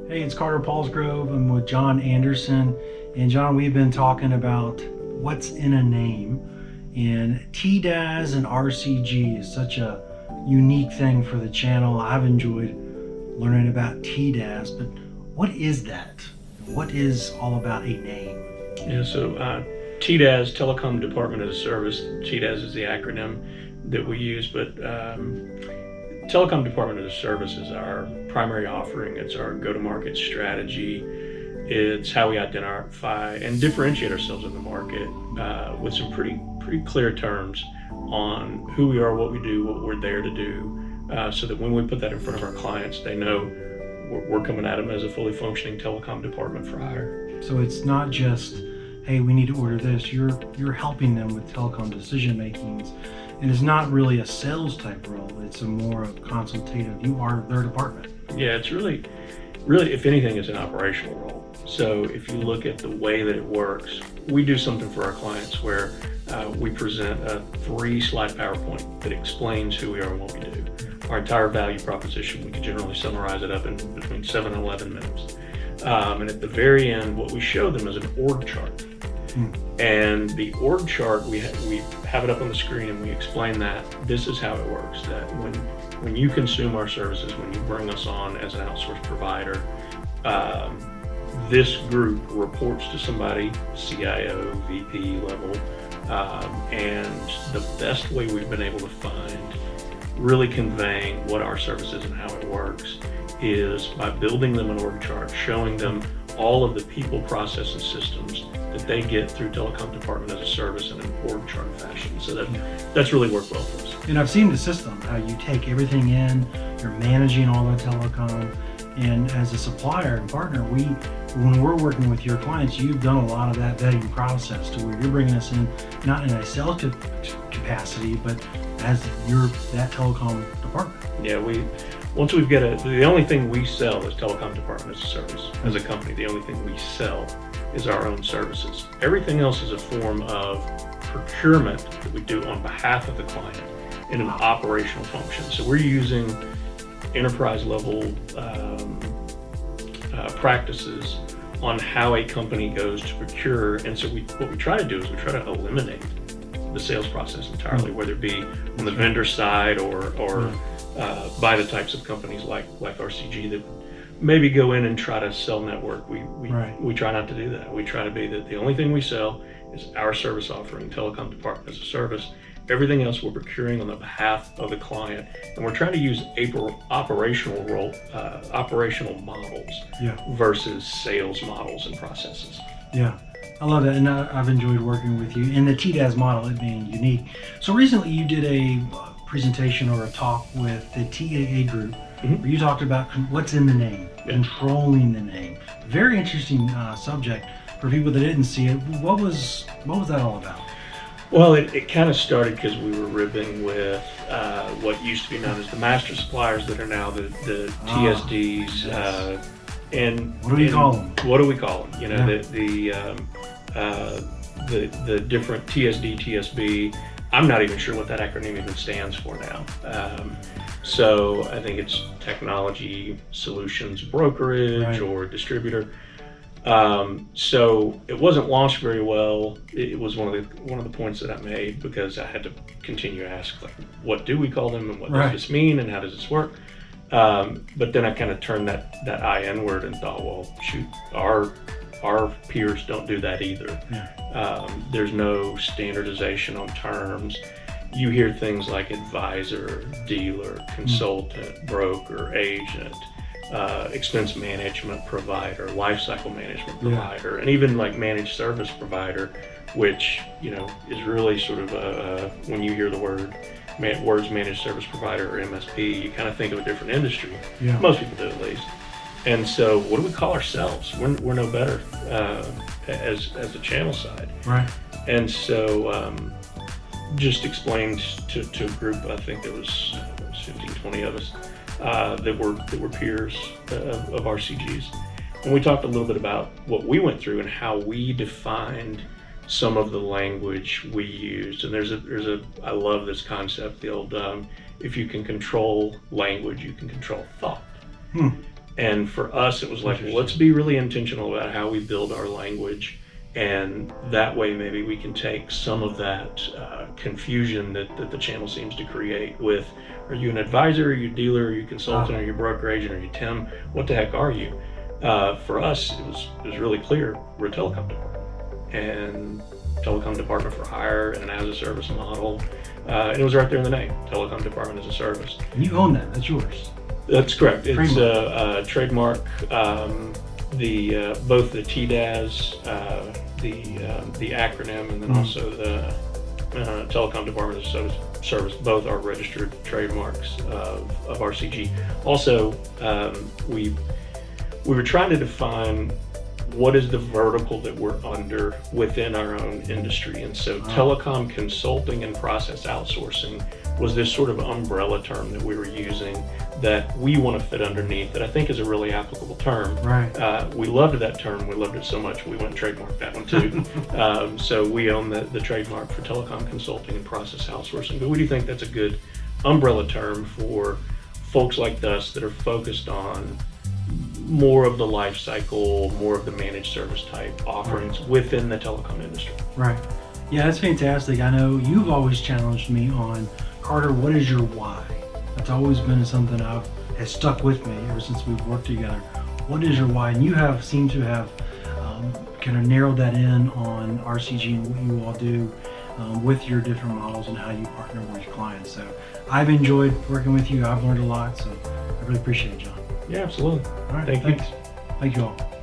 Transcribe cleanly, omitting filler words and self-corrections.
Hey, it's Carter Paulsgrove. I'm with John Anderson. And John, we've been talking about what's in a name. And TDaaS and RCG is such a unique thing for the channel. I've enjoyed learning about TDaaS, but what is that? What is all about a name? Yeah, so TDaaS, Telecom Department as a Service. TDaaS is the acronym that we use, but Telecom Department as a Service is our primary offering. It's our go-to-market strategy. It's how we identify and differentiate ourselves in the market with some pretty clear terms on who we are, what we do, what we're there to do, so that when we put that in front of our clients, they know we're coming at them as a fully functioning telecom department for hire. So it's not just, hey, we need to order this. You're helping them with telecom decision makings. And it's not really a sales type role. It's a more of consultative. You are their department. Yeah, it's really, if anything, it's an operational role. So if you look at the way that it works, we do something for our clients where we present a 3-slide PowerPoint that explains who we are and what we do. Our entire value proposition, we can generally summarize it up in between 7 and 11 minutes. And at the very end, what we show them is an org chart. And the org chart, we have it up on the screen and we explain that this is how it works, that when you consume our services, when you bring us on as an outsourced provider, this group reports to somebody, CIO, VP level, and the best way we've been able to find really conveying what our service is and how it works is by building them an org chart, showing them all of the people, process, and systems that they get through Telecom Department as a Service in an org chart fashion. So that's really worked well for us. And I've seen the system, how you take everything in, you're managing all the telecom, and as a supplier and partner, when we're working with your clients, you've done a lot of that vetting process to where you're bringing us in, not in a sales capacity, but as that telecom department. Yeah, once we've got the only thing we sell is Telecom Department as a Service. As a company, the only thing we sell is our own services. Everything else is a form of procurement that we do on behalf of the client in an operational function. So we're using enterprise level practices on how a company goes to procure. And so what we try to do is we try to eliminate the sales process entirely, whether it be on the vendor side or by the types of companies like RCG that maybe go in and try to sell network. We try not to do that. We try to be that the only thing we sell is our service offering, Telecom Department as a Service. Everything else we're procuring on the behalf of the client, and we're trying to use operational models versus sales models and processes. Yeah, I love that, and I've enjoyed working with you. And the TDaaS model, it being unique. So recently you did a presentation or a talk with the TAA group, where you talked about what's in the name, controlling the name. Very interesting subject for people that didn't see it. What was that all about? Well, it kind of started because we were ribbing with what used to be known as the master suppliers that are now the TSDs. Yes. And what do we call them? What do we call them? You know, the different TSD, TSB. I'm not even sure what that acronym even stands for now. So I think it's Technology Solutions Brokerage or Distributor. So it wasn't launched very well. It was one of the points that I made because I had to continue to ask, like, what do we call them and what does this mean and how does this work? But then I kind of turned that I inward and thought, well, shoot, our peers don't do that either. There's no standardization on terms. You hear things like advisor, dealer, consultant, broker, agent, expense management provider, lifecycle management provider, and even like managed service provider, which is really sort of when you hear the words managed service provider or MSP, you kind of think of a different industry. Most people do, at least. And so, what do we call ourselves? We're no better as a channel side. Right. And so, just explained to a group. I think there was 15, 20 of us. That were peers of RCGs, and we talked a little bit about what we went through and how we defined some of the language we used. And I love this concept, the old if you can control language, you can control thought. And for us, it was like, well, let's be really intentional about how we build our language. And that way, maybe we can take some of that confusion that the channel seems to create with, are you an advisor, are you a dealer, are you a consultant, are you a broker agent, are you TIM? What the heck are you? For us, it was really clear, we're a telecom department. And Telecom Department for hire and an as a service model. And it was right there in the name, Telecom Department as a service. And you own that, that's yours. That's correct. It's Trademark. a trademark. Both the TDaaS, the acronym, and then also the Telecom Department as a service. Both are registered trademarks of RCG. Also, we were trying to define what is the vertical that we're under within our own industry. And so telecom consulting and process outsourcing was this sort of umbrella term that we were using that we want to fit underneath, that I think is a really applicable term. Right. We loved that term. We loved it so much we went and trademarked that one too. So we own the trademark for telecom consulting and process outsourcing. But we do think that's a good umbrella term for folks like us that are focused on more of the life cycle, more of the managed service type offerings within the telecom industry. Right. Yeah, that's fantastic. I know you've always challenged me on, Carter, what is your why? That's always been something has stuck with me ever since we've worked together. What is your why? And you seem to have kind of narrowed that in on RCG and what you all do with your different models and how you partner with your clients. So I've enjoyed working with you. I've learned a lot. So I really appreciate it, John. Yeah, absolutely. All right. Thank you. Thanks. Thank you all.